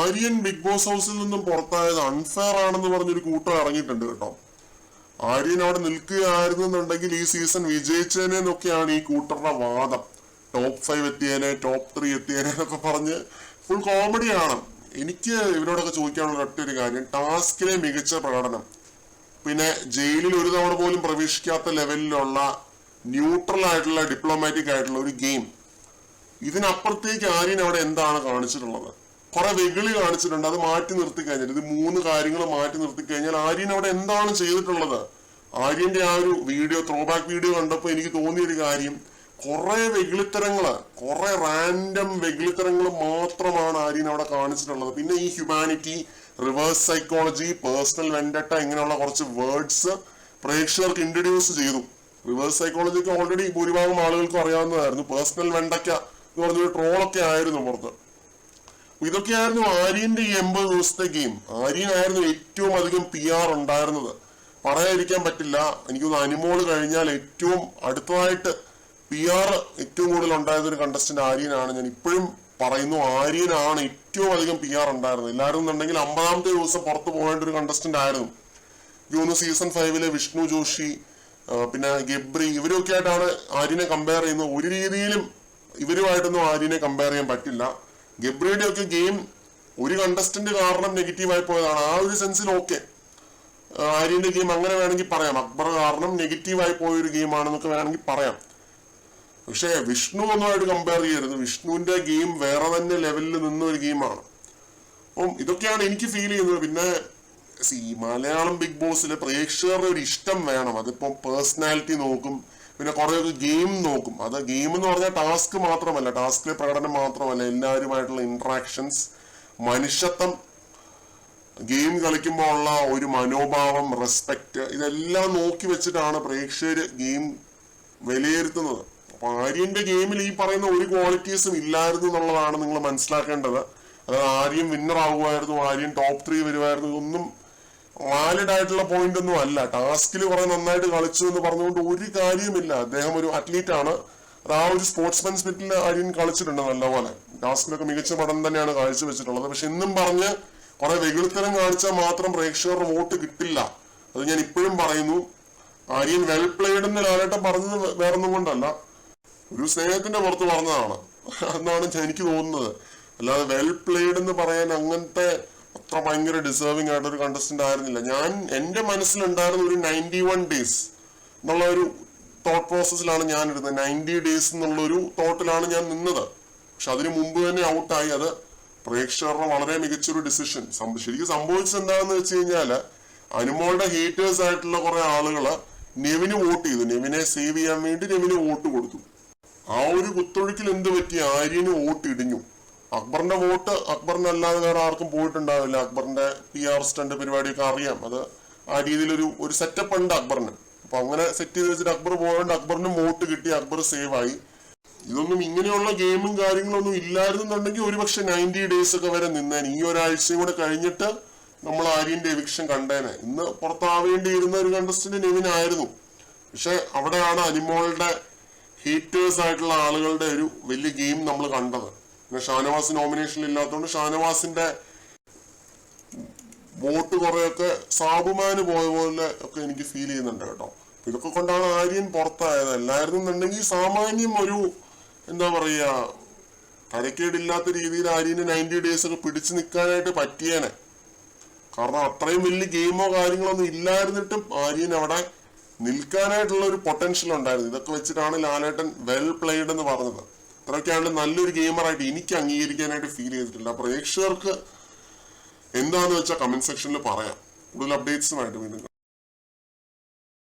Aryan big boss ഹൗസിൽ നിന്നും പുറത്തായത് അൺഫെയർ ആണെന്ന് പറഞ്ഞൊരു കൂട്ടം ഇറങ്ങിയിട്ടുണ്ട് കേട്ടോ. ആര്യൻ അവിടെ നിൽക്കുകയായിരുന്നു എന്നുണ്ടെങ്കിൽ ഈ സീസൺ വിജയിച്ചതിനെ എന്നൊക്കെയാണ് ഈ കൂട്ടറുടെ വാദം. ടോപ്പ് 5 എത്തിയേനെ, ടോപ്പ് 3 എത്തിയേനെ എന്നൊക്കെ പറഞ്ഞ് ഫുൾ കോമഡിയാണ്. എനിക്ക് ഇവരോടൊക്കെ ചോദിക്കാനുള്ള ഒറ്റൊരു കാര്യം, ടാസ്കിലെ മികച്ച പ്രകടനം, പിന്നെ ജയിലിൽ ഒരു തവണ പോലും പ്രവേശിക്കാത്ത ലെവലിലുള്ള ന്യൂട്രൽ ആയിട്ടുള്ള ഡിപ്ലോമാറ്റിക് ആയിട്ടുള്ള ഒരു ഗെയിം, ഇതിനപ്പുറത്തേക്ക് ആര്യൻ അവിടെ എന്താണ് കാണിച്ചിട്ടുള്ളത്? കുറെ വെകിളി കാണിച്ചിട്ടുണ്ട്. അത് മാറ്റി നിർത്തി കഴിഞ്ഞാൽ, ഇത് 3 കാര്യങ്ങൾ മാറ്റി നിർത്തി കഴിഞ്ഞാൽ ആര്യൻ അവിടെ എന്താണ് ചെയ്തിട്ടുള്ളത്? ആര്യന്റെ ആ ഒരു വീഡിയോ, ത്രോബാക്ക് വീഡിയോ കണ്ടപ്പോൾ എനിക്ക് തോന്നിയൊരു കാര്യം, കുറെ വെകിളിത്തരങ്ങള്, കുറെ റാൻഡം വെകിളിത്തരങ്ങൾ മാത്രമാണ് ആര്യൻ അവിടെ കാണിച്ചിട്ടുള്ളത്. പിന്നെ ഈ ഹ്യൂമാനിറ്റി, റിവേഴ്സ് സൈക്കോളജി, പേഴ്സണൽ വെൻഡട്ട, ഇങ്ങനെയുള്ള കുറച്ച് വേർഡ്സ് പ്രേക്ഷകർക്ക് ഇൻട്രൊഡ്യൂസ് ചെയ്തു. റിവേഴ്സ് സൈക്കോളജിക്ക് ഓൾറെഡി ഭൂരിഭാഗം ആളുകൾക്കും അറിയാവുന്നതായിരുന്നു. പേഴ്സണൽ വെൻഡക്ക എന്ന് പറഞ്ഞൊരു ട്രോളൊക്കെ ആയിരുന്നു പുറത്ത്. ഇതൊക്കെയായിരുന്നു ആര്യന്റെ ഈ 80 ദിവസത്തെ ഗെയിം. ആര്യനായിരുന്നു ഏറ്റവും അധികം PR ഉണ്ടായിരുന്നത്, പറയാതിരിക്കാൻ പറ്റില്ല. എനിക്കൊന്ന് അനുമോള് കഴിഞ്ഞാൽ ഏറ്റവും അടുത്തതായിട്ട് PR ഏറ്റവും കൂടുതൽ ഉണ്ടായിരുന്ന ഒരു കണ്ടസ്റ്റന്റ് ആര്യനാണ്. ഞാൻ ഇപ്പോഴും പറയുന്നു, ആര്യനാണ് ഏറ്റവും അധികം PR ഉണ്ടായിരുന്നത്. എല്ലാവരും എന്നുണ്ടെങ്കിൽ 50ാമത്തെ ദിവസം പുറത്തു പോകേണ്ട ഒരു കണ്ടസ്റ്റന്റ് ആയിരുന്നു. എനിക്ക് സീസൺ 5 വിഷ്ണു ജോഷി, പിന്നെ ഗബ്രി, ഇവരൊക്കെ ആയിട്ടാണ് ആര്യനെ കമ്പയർ ചെയ്യുന്നത്. ഒരു രീതിയിലും ഇവരുമായിട്ടൊന്നും ആര്യനെ കമ്പയർ ചെയ്യാൻ പറ്റില്ല. ഗബ്രിയുടെ ഒക്കെ ഗെയിം ഒരു കണ്ടസ്റ്റന്റ് കാരണം നെഗറ്റീവായി പോയതാണ്. ആ ഒരു സെൻസിൽ ഓക്കെ, ആര്യന്റെ ഗെയിം അങ്ങനെ വേണമെങ്കിൽ പറയാം. അക്ബർ കാരണം നെഗറ്റീവായി പോയൊരു ഗെയിമാണെന്നൊക്കെ വേണമെങ്കിൽ പറയാം. പക്ഷെ വിഷ്ണു ഒന്നുമായിട്ട് കമ്പയർ ചെയ്യരുത്. വിഷ്ണുവിന്റെ ഗെയിം വേറെ തന്നെ ലെവലിൽ നിന്ന ഒരു ഗെയിമാണ്. അപ്പം ഇതൊക്കെയാണ് എനിക്ക് ഫീൽ ചെയ്യുന്നത്. പിന്നെ മലയാളം ബിഗ് ബോസിലെ പ്രേക്ഷകരുടെ ഒരു ഇഷ്ടം വേണം. അതിപ്പോ പേഴ്സണാലിറ്റി നോക്കും, പിന്നെ കുറെയൊക്കെ ഗെയിം നോക്കും. അത് ഗെയിം എന്ന് പറഞ്ഞാൽ ടാസ്ക് മാത്രമല്ല, ടാസ്കിലെ പ്രകടനം മാത്രമല്ല, എല്ലാവരുമായിട്ടുള്ള ഇന്ററാക്ഷൻസ്, മനുഷ്യത്വം, ഗെയിം കളിക്കുമ്പോൾ ഉള്ള ഒരു മനോഭാവം, റെസ്പെക്ട്, ഇതെല്ലാം നോക്കി വെച്ചിട്ടാണ് പ്രേക്ഷകർ ഗെയിം വിലയിരുത്തുന്നത്. അപ്പൊ ആര്യന്റെ ഗെയിമിൽ ഈ പറയുന്ന ഒരു ക്വാളിറ്റീസും ഇല്ലായിരുന്നു എന്നുള്ളതാണ് നിങ്ങൾ മനസ്സിലാക്കേണ്ടത്. അതായത് ആര്യൻ വിന്നർ ആകുമായിരുന്നു, ആര്യൻ ടോപ്പ് 3 വരുമായിരുന്നു, ഇതൊന്നും വാലിഡ് ആയിട്ടുള്ള പോയിന്റ് ഒന്നും അല്ല. ടാസ്കിൽ കുറെ നന്നായിട്ട് കളിച്ചു എന്ന് പറഞ്ഞുകൊണ്ട് ഒരു കാര്യമില്ല. അദ്ദേഹം ഒരു അത്ലീറ്റ് ആണ്. അത് ആ ഒരു സ്പോർട്സ്മാൻ സ്പിരിറ്റിൽ ആര്യൻ കളിച്ചിട്ടുണ്ട് നല്ലപോലെ. ടാസ്കിലൊക്കെ മികച്ച പഠനം തന്നെയാണ് കാഴ്ചവെച്ചിട്ടുള്ളത്. പക്ഷെ എന്നും പറഞ്ഞ് കുറെ വെകിളിത്തരം കാണിച്ചാൽ മാത്രം പ്രേക്ഷകരുടെ വോട്ട് കിട്ടില്ല. അത് ഞാൻ ഇപ്പോഴും പറയുന്നു. ആര്യൻ വെൽ പ്ലേഡ് എന്ന് ലാലേട്ടൻ പറഞ്ഞത് വേറൊന്നും കൊണ്ടല്ല, ഒരു സ്നേഹത്തിന്റെ പുറത്ത് പറഞ്ഞതാണ് എന്നാണ് എനിക്ക് തോന്നുന്നത്. അല്ലാതെ വെൽ പ്ലേഡ് എന്ന് പറയാൻ അങ്ങനത്തെ അത്ര ഭയങ്കര ഡിസേർവിംഗ് ആയിട്ടൊരു കണ്ടസ്റ്റന്റ് ആയിരുന്നില്ല. ഞാൻ എന്റെ മനസ്സിലുണ്ടായിരുന്ന ഒരു 91 ഡേയ്സ് എന്നുള്ള ഒരു തോട്ട് പ്രോസസ്സിലാണ് ഞാൻ ഇരുന്നത്. 90 ഡേയ്സ് എന്നുള്ള ഒരു തോട്ടിലാണ് ഞാൻ നിന്നത്. പക്ഷെ അതിനു മുമ്പ് തന്നെ ഔട്ടായി. അത് പ്രേക്ഷകരുടെ വളരെ മികച്ചൊരു ഡിസിഷൻ. ശരിക്കും സംഭവിച്ചത് എന്താണെന്ന് വെച്ച് കഴിഞ്ഞാല്, അനുമോളുടെ ഹേറ്റേഴ്സ് ആയിട്ടുള്ള കുറെ ആളുകള് നെവിന് വോട്ട് ചെയ്തു. നെവിനെ സേവ് ചെയ്യാൻ വേണ്ടി നെവിന് വോട്ട് കൊടുത്തു. ആ ഒരു കുത്തൊഴുക്കിൽ എന്ത് പറ്റി? ആര്യന് വോട്ട് ഇടിഞ്ഞു. അക്ബറിന്റെ വോട്ട് അക്ബറിന് അല്ലാതെ വേറെ ആർക്കും പോയിട്ടുണ്ടാവില്ല. അക്ബറിന്റെ PR സ്റ്റണ്ട് പരിപാടിയൊക്കെ അറിയാം. അത് ആ രീതിയിലൊരു സെറ്റപ്പ് ഉണ്ട് അക്ബറിന്. അപ്പൊ അങ്ങനെ സെറ്റ് ചെയ്ത് വെച്ചിട്ട് അക്ബർ പോയതുകൊണ്ട് അക്ബറിനും വോട്ട് കിട്ടി, അക്ബർ സേവ് ആയി. ഇതൊന്നും ഇങ്ങനെയുള്ള ഗെയിമും കാര്യങ്ങളൊന്നും ഇല്ലായിരുന്നുണ്ടെങ്കിൽ ഒരുപക്ഷെ 90 ഡേയ്സ് ഒക്കെ വരെ നിന്നേനെ. ഈ ഒരാഴ്ചയും കൂടെ കഴിഞ്ഞിട്ട് നമ്മൾ ആര്യന്റെ എവിക്ഷൻ കണ്ടേനെ. ഇന്ന് പുറത്താവേണ്ടിയിരുന്ന ഒരു കണ്ടസ്റ്റന്റ് നെവിനായിരുന്നു. പക്ഷെ അവിടെയാണ് അനിമോളുടെ ഹീറ്റേഴ്സ് ആയിട്ടുള്ള ആളുകളുടെ ഒരു വലിയ ഗെയിം നമ്മൾ കണ്ടത്. പിന്നെ ഷാനവാസ് നോമിനേഷനിൽ ഇല്ലാത്തതുകൊണ്ട് ഷാനവാസിന്റെ വോട്ട് കുറെയൊക്കെ സാബുമാന് പോയ പോലെ ഒക്കെ എനിക്ക് ഫീൽ ചെയ്യുന്നുണ്ട് കേട്ടോ. ഇതൊക്കെ കൊണ്ടാണ് ആര്യൻ പുറത്തായത്. അല്ലായിരുന്നുണ്ടെങ്കിൽ സാമാന്യം ഒരു എന്താ പറയാ, തരക്കേടില്ലാത്ത രീതിയിൽ ആര്യന് 90 ഡേയ്സ് ഒക്കെ പിടിച്ചു നിൽക്കാനായിട്ട് പറ്റിയേനെ. കാരണം അത്രയും വലിയ ഗെയിമോ കാര്യങ്ങളൊന്നും ഇല്ലായിരുന്നിട്ടും ആര്യൻ അവിടെ നിൽക്കാനായിട്ടുള്ള ഒരു പൊട്ടൻഷ്യൽ ഉണ്ടായിരുന്നു. ഇതൊക്കെ വെച്ചിട്ടാണ് ലാലേട്ടൻ വെൽ പ്ലേഡ് എന്ന് പറഞ്ഞത്. ഇത്രയൊക്കെയാണ് നല്ലൊരു ഗെയിമറായിട്ട് എനിക്ക് അംഗീകരിക്കാനായിട്ട് ഫീൽ ചെയ്തിട്ടില്ല. പ്രേക്ഷകർക്ക് എന്താന്ന് വെച്ചാൽ കമന്റ് സെക്ഷനിൽ പറയാം. കൂടുതൽ അപ്ഡേറ്റ്സുമായിട്ട് വീണ്ടും